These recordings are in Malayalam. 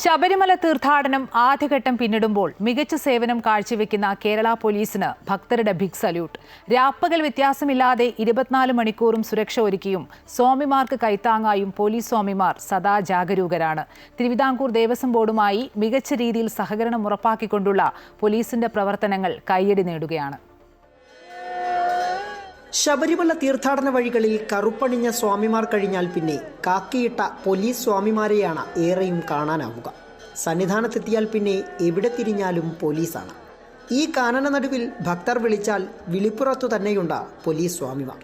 ശബരിമല തീർത്ഥാടനം ആദ്യഘട്ടം പിന്നിടുമ്പോൾ മികച്ച സേവനം കാഴ്ചവെക്കുന്ന കേരള പോലീസിന് ഭക്തരുടെ ബിഗ് സല്യൂട്ട്. രാപ്പകൽ വ്യത്യാസമില്ലാതെ 24 മണിക്കൂറും സുരക്ഷ ഒരുക്കിയും സ്വാമിമാർക്ക് കൈത്താങ്ങായും പോലീസ് സ്വാമിമാർ സദാ ജാഗരൂകരാണ്. തിരുവിതാംകൂർ ദേവസ്വം ബോർഡുമായി മികച്ച രീതിയിൽ സഹകരണം ഉറപ്പാക്കിക്കൊണ്ടുള്ള പോലീസിന്റെ പ്രവർത്തനങ്ങൾ കയ്യടി നേടുകയാണ്. ശബരിമല തീർത്ഥാടന വഴികളിൽ കറുപ്പണിഞ്ഞ സ്വാമിമാർ കഴിഞ്ഞാൽ പിന്നെ കാക്കിയിട്ട പോലീസ് സ്വാമിമാരെയാണ് ഏറെയും കാണാനാവുക. സന്നിധാനത്തെത്തിയാൽ പിന്നെ എവിടെ തിരിഞ്ഞാലും പോലീസാണ്. ഈ കാനന നടുവിൽ ഭക്തർ വിളിച്ചാൽ വിളിപ്പുറത്തു തന്നെയുണ്ട് പോലീസ് സ്വാമിമാർ.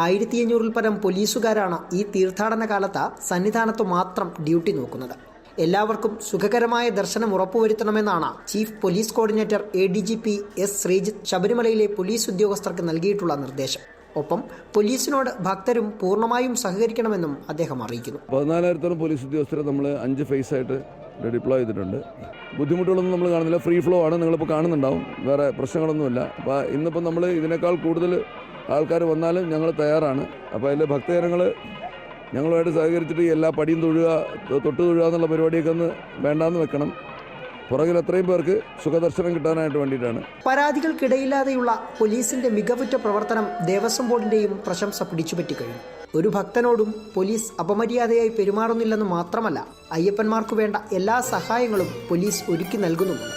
1500 പരം പോലീസുകാരാണ് ഈ തീർത്ഥാടന കാലത്ത് സന്നിധാനത്തു മാത്രം ഡ്യൂട്ടി നോക്കുന്നത്. എല്ലാവർക്കും സുഖകരമായ ദർശനം ഉറപ്പുവരുത്തണമെന്നാണ് chief police coordinator ADGP S. Sreejith ശബരിമലയിലെ പോലീസ് ഉദ്യോഗസ്ഥർക്ക് നൽകിയിട്ടുള്ള നിർദ്ദേശം. ഒപ്പം പോലീസിനോട് ഭക്തരും പൂർണ്ണമായും സഹകരിക്കണമെന്നും അദ്ദേഹം അറിയിക്കുന്നു. 14,000 പോലീസ് ഉദ്യോഗസ്ഥരെ നമ്മൾ 5 ഫേസായിട്ട് ഡിപ്ലോയ് ചെയ്തിട്ടുണ്ട്. ബുദ്ധിമുട്ടുകളൊന്നും നമ്മൾ കാണുന്നില്ല. ഫ്രീ ഫ്ലോ ആണ്. നിങ്ങളിപ്പോൾ കാണുന്നുണ്ടാവും. വേറെ പ്രശ്നങ്ങളൊന്നുമില്ല. അപ്പോൾ ഇന്നിപ്പോൾ നമ്മൾ ഇതിനേക്കാൾ കൂടുതൽ ആൾക്കാർ വന്നാലും ഞങ്ങൾ തയ്യാറാണ്. അപ്പോൾ അതിൽ ഭക്തജനങ്ങൾ ഞങ്ങളുമായിട്ട് സഹകരിച്ചിട്ട് എല്ലാ പടിയും തൊട്ട് തൊഴുക എന്നുള്ള പരിപാടിയൊക്കെ ഒന്ന് വേണ്ടാന്ന് വെക്കണം. പുറകിൽ എത്രയും പേർക്ക് സുഖദർശനം കിട്ടാനായിട്ട് വേണ്ടിയിട്ടാണ്. പരാതികൾക്കിടയില്ലാതെയുള്ള പോലീസിന്റെ മികവുറ്റ പ്രവർത്തനം ദേവസ്വം ബോർഡിന്റെയും പ്രശംസ പിടിച്ചുപറ്റിക്കഴിഞ്ഞു. ഒരു ഭക്തനോടും പോലീസ് അപമര്യാദയായി പെരുമാറുന്നില്ലെന്ന് മാത്രമല്ല, അയ്യപ്പന്മാർക്കു വേണ്ട എല്ലാ സഹായങ്ങളും പോലീസ് ഒരുക്കി നൽകുന്നുമുണ്ട്.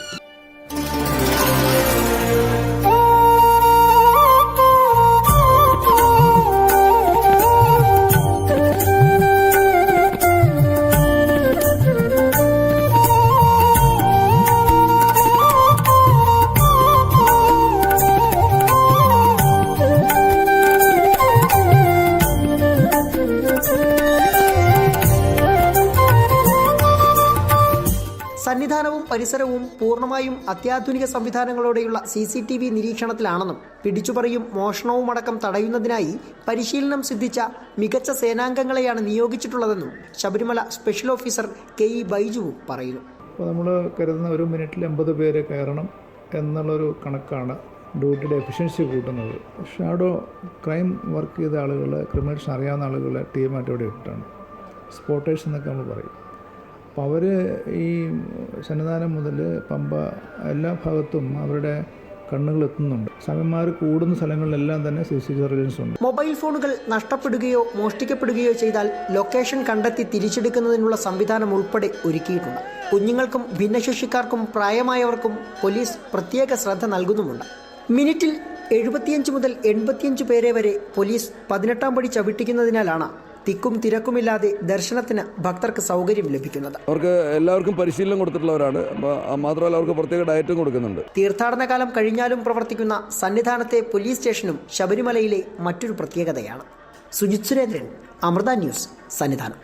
സന്നിധാനവും പരിസരവും പൂർണ്ണമായും അത്യാധുനിക സംവിധാനങ്ങളോടെയുള്ള CCTV നിരീക്ഷണത്തിലാണെന്നും പിടിച്ചുപറിയും മോഷണവും അടക്കം തടയുന്നതിനായി പരിശീലനം സിദ്ധിച്ച മികച്ച സേനാംഗങ്ങളെയാണ് നിയോഗിച്ചിട്ടുള്ളതെന്നും ശബരിമല സ്പെഷ്യൽ ഓഫീസർ KE ബൈജുവും പറയുന്നു. അപ്പോൾ നമ്മൾ കരുതുന്ന 1 മിനിറ്റിൽ 80 പേര് കയറണം എന്നുള്ളൊരു കണക്കാണ് ഡ്യൂട്ടിയുടെ എഫിഷ്യൻസി കൂട്ടുന്നത്. ഷാഡോ ക്രൈം വർക്ക് ചെയ്ത ആളുകൾ, ക്രിമിനൽസ് അറിയാവുന്ന ആളുകളെ ടീമായിട്ട് ഇവിടെ ഇട്ടാണ് സ്പോട്ടേഴ്സ് എന്നൊക്കെ നമ്മൾ പറയും. അപ്പോൾ അവർ ഈ സന്നിധാനം മുതൽ പമ്പ എല്ലാ ഭാഗത്തും അവരുടെ കണ്ണുകൾ എത്തുന്നുണ്ട്. സ്വാമിമാർ കൂടുന്ന സ്ഥലങ്ങളിലെല്ലാം തന്നെ CCTV സർവേലൻസ് ഉണ്ട്. മൊബൈൽ ഫോണുകൾ നഷ്ടപ്പെടുകയോ മോഷ്ടിക്കപ്പെടുകയോ ചെയ്താൽ ലൊക്കേഷൻ കണ്ടെത്തി തിരിച്ചെടുക്കുന്നതിനുള്ള സംവിധാനം ഉൾപ്പെടെ ഒരുക്കിയിട്ടുണ്ട്. കുഞ്ഞുങ്ങൾക്കും ഭിന്നശേഷിക്കാർക്കും പ്രായമായവർക്കും പോലീസ് പ്രത്യേക ശ്രദ്ധ നൽകുന്നുമുണ്ട്. മിനിറ്റിൽ 75 മുതൽ 85 പേരെ വരെ പോലീസ് 18ാം പടി ചവിട്ടിക്കുന്നതിനാലാണ് തിക്കും തിരക്കുമില്ലാതെ ദർശനത്തിന് ഭക്തർക്ക് സൗകര്യം ലഭിക്കുന്നത്. അവർക്ക് എല്ലാവർക്കും പരിശീലനം കൊടുത്തിട്ടുള്ളവരാണ്. മാത്രമല്ല അവർക്ക് പ്രത്യേക ഡയറ്റും കൊടുക്കുന്നുണ്ട്. തീർത്ഥാടന കാലം കഴിഞ്ഞാലും പ്രവർത്തിക്കുന്ന സന്നിധാനത്തെ പോലീസ് സ്റ്റേഷനും ശബരിമലയിലെ മറ്റൊരു പ്രത്യേകതയാണ്. സുജിത് സുരേന്ദ്രൻ, അമൃത ന്യൂസ്, സന്നിധാനം.